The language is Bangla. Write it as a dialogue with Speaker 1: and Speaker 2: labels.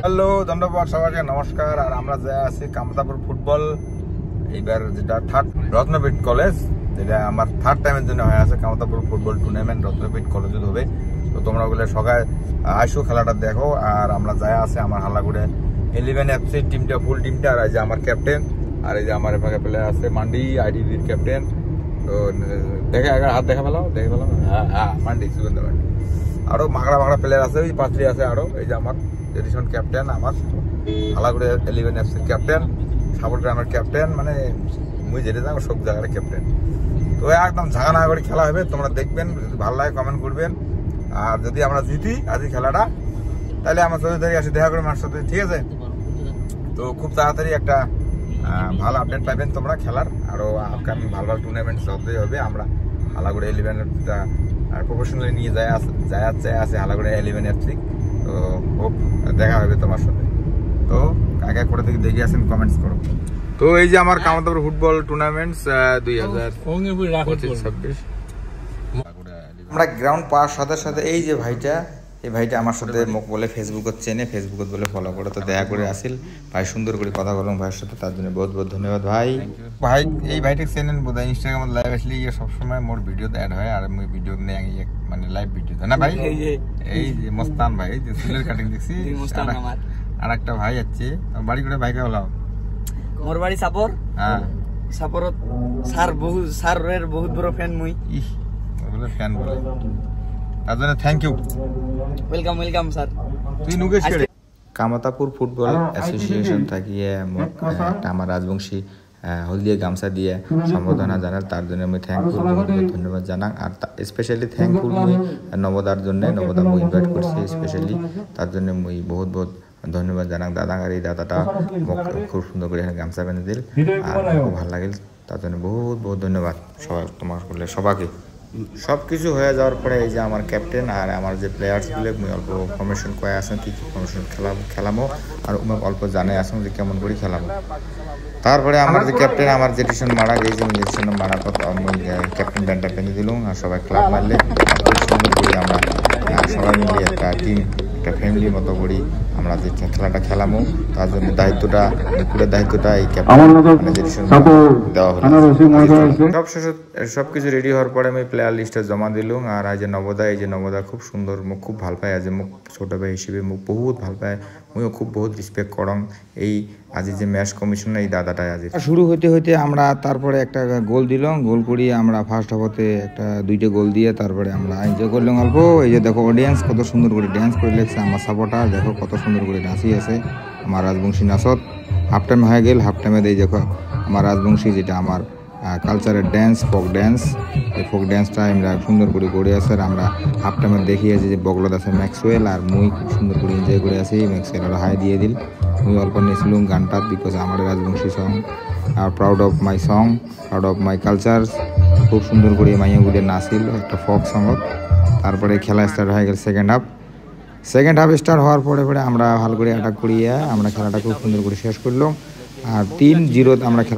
Speaker 1: হ্যালো, ধন্যবাদ সবাইকে, নমস্কার। আর আমরা যাই আছি কামতাপুর ফুটবল, এইবার যেটা থার্ড রত্নপীঠ কলেজ, যেটা আমার থার্ড টাইমের জন্য হয়ে আছে কামতাপুর ফুটবল টুর্নামেন্ট রত্নপীঠ কলেজে হবে। তো তোমরা ওগুলো সবাই আইসো, খেলাটা দেখো। আর আমরা যাই আছে আমার হাল্লাগুড়ে 11 FC টিমটা, ফুল টিমটা। আর এই যে আমার ক্যাপ্টেন, আর এই যে আমার এখানে প্লেয়ার আছে মান্ডি, আইডিবির ক্যাপ্টেন। তো দেখে হাত দেখে পেলাম মান্ডি, সুগন্ধ মান্ডি। আরো মাগড়া মাগড়া প্লেয়ার আছে, ওই পাঁচলি আছে আরো। এই যে আমার এডিশন ক্যাপ্টেন, আমার হালাগুড়ে 11 FC ক্যাপ্টেন, সাপোর্ট গ্রামের ক্যাপ্টেন, মানে মুই যেতে যাবো সব জায়গার ক্যাপ্টেন। তো একদম ঝাঁকানা করে খেলা হবে, তোমরা দেখবেন। যদি ভালো লাগে কমেন্ট করবেন। আর যদি আমরা জিতি আজকে খেলাটা, তাহলে আমার 14 তারিখ আসে দেখা করে মার সাথে, ঠিক আছে? তো খুব তাড়াতাড়ি একটা ভালো আপডেট পাবেন তোমরা খেলার। আরো আপকামিং ভালো ভালো টুর্নামেন্ট যতই হবে, আমরা হালাগুড়ে 11 প্রফেশনালি নিয়ে যায় আছে হালাগুড়ে 11 FC। তো খুব দেখা হবে তোমার সাথে। তো কাকে করে থেকে দেখে আসেন, কমেন্টস করো। তো এই যে আমার কামতাপুর ফুটবল টুর্নামেন্টস 2025-26 আমরা গ্রাউন্ড পাওয়ার সাথে সাথে এই যে এই ভাইটা আমার সাথে মুখ বলে ফেসবুকত চেনে, ফেসবুকত বলে ফলো করে। তো দেখা করে আসিল ভাই, সুন্দর করে কথা বললাম ভাইয়ের সাথে, তার জন্য বহুত বহুত ধন্যবাদ ভাই। এই ভাইটাকে চেনেন বোধ হয়, ইনস্টাগ্রামে লাইভ আসলে ইয়ে সবসময় মোর ভিডিওতে অ্যাড হয়। আর আমি ভিডিও মানে লাইভ ভিডিও না ভাই, এই যে মস্তান ভাই, এই যে চুলের কাটিং দেখছি। আর একটা ভাই আছে বাড়ি করে, ভাইকে বলাও।
Speaker 2: মোর বাড়ি সাপর।
Speaker 1: হ্যাঁ,
Speaker 2: সাপরত স্যারের বহুত বড় ফ্যান মুই।
Speaker 1: বলে ফ্যান বলে, তার জন্য থ্যাংক ইউ,
Speaker 2: ওয়েলকাম স্যার।
Speaker 1: তুই নুকেশ কামতাপুর ফুটবল অ্যাসোসিয়েশন থাকিয়ে একটা আমার রাজবংশী হলদিয়া গামছা দিয়ে সম্বোধনা জানার, তার জন্য আমি থ্যাঙ্কফুল, বহুত ধন্যবাদ জানাং। আর স্পেশালি থ্যাঙ্কফুল মুই নবদার জন্য, নবদা মুই ইনভাইট করছি স্পেশালি, তার জন্য মুই বহুত বহুত ধন্যবাদ জানাং দাদা। আর এই দাদাটা মোক খুব সুন্দর করে এখানে গামছা বেঁধে দিল, আর খুব ভালো লাগিল, তার জন্য বহুত বহুত ধন্যবাদ সবাই তোমার করলে সবাইকে। সব কিছু হয়ে যাওয়ার পরে এই যে আমার ক্যাপ্টেন আর আমার যে প্লেয়ার্সগুলো, মুই অল্প ফরমেশন কয়ে আসেন, কী কী ফরমেশন খেলামো, আর অল্প জানে আসুন যে কেমন করে খেলামো। তারপরে আমার যে ক্যাপ্টেন, আমার যে টিউশন মারা গেছে, ইঞ্জেকশন মারা কথা আমি ক্যাপ্টেন ব্যান্ডটা পেনে দিলাম। আর সবাই ক্লাব মারলে খুব সুন্দর করি আমরা সবাই মিলে একটা টিম, একটা ফ্যামিলির মতো করি আমরা যে খেলাটা খেলামো। তার জন্য দায়িত্বটা, পুরো দায়িত্বটা এই ক্যাপ্টেন দেওয়া হলো। সবকিছু রেডি হওয়ার পরে আমি প্লেয়ার লিস্টে জমা দিলাম। আর এই যে নবদা খুব সুন্দর, মুখ খুব ভাল পায়। আজ মুখ ছোট ভাই হিসেবে মুখ বহুত ভাল পায়, মুইও খুব বহুত রেসপেক্ট করং এই আজি যে ম্যাচ কমিশনার এই দাদাটাই। আজ শুরু হইতে আমরা তারপরে একটা গোল দিলাম, গোল করি আমরা ফার্স্ট হাফতে একটা 2টা গোল দিয়ে তারপরে আমরা এনজয় করলাম অল্প। এই যে দেখো অডিয়েন্স কত সুন্দর করে ড্যান্স করে লেগছে, আমার সাপোর্টার দেখো কত সুন্দর করে নাচি আছে আমার রাজবংশী নাচত। হাফ টাইম হয়ে গেল, হাফ টাইমে দিয়ে দেখো আমার রাজবংশী যেটা আমার কালচারের ড্যান্স, ফোক ড্যান্স, এই ফোক ড্যান্সটা আমরা সুন্দর করে আছে। আর আমরা হাফ টাইমে দেখিয়েছি যে বগলত আছে ম্যাক্সওয়েল, আর মুই খুব সুন্দর করে এনজয় করে আছি। ম্যাক্সওয়েল আর হাই দিয়ে দিল, মুই অল্প নিয়েছিলাম গানটা, বিকজ আমার Rajbanshi song are proud of my song, proud of my culture. খুব সুন্দর করে মাইয়াগুলি নাচিল একটা ফোক সঙ্গত। তারপরে খেলা স্টার্ট হয়ে গেল সেকেন্ড হাফ স্টার্ট হওয়ার পরে আমরা ভালো করে অ্যাটাক করিয়ে আমরা খেলাটা খুব সুন্দর করে শেষ করলাম। আর 3-0 আমরা খেলা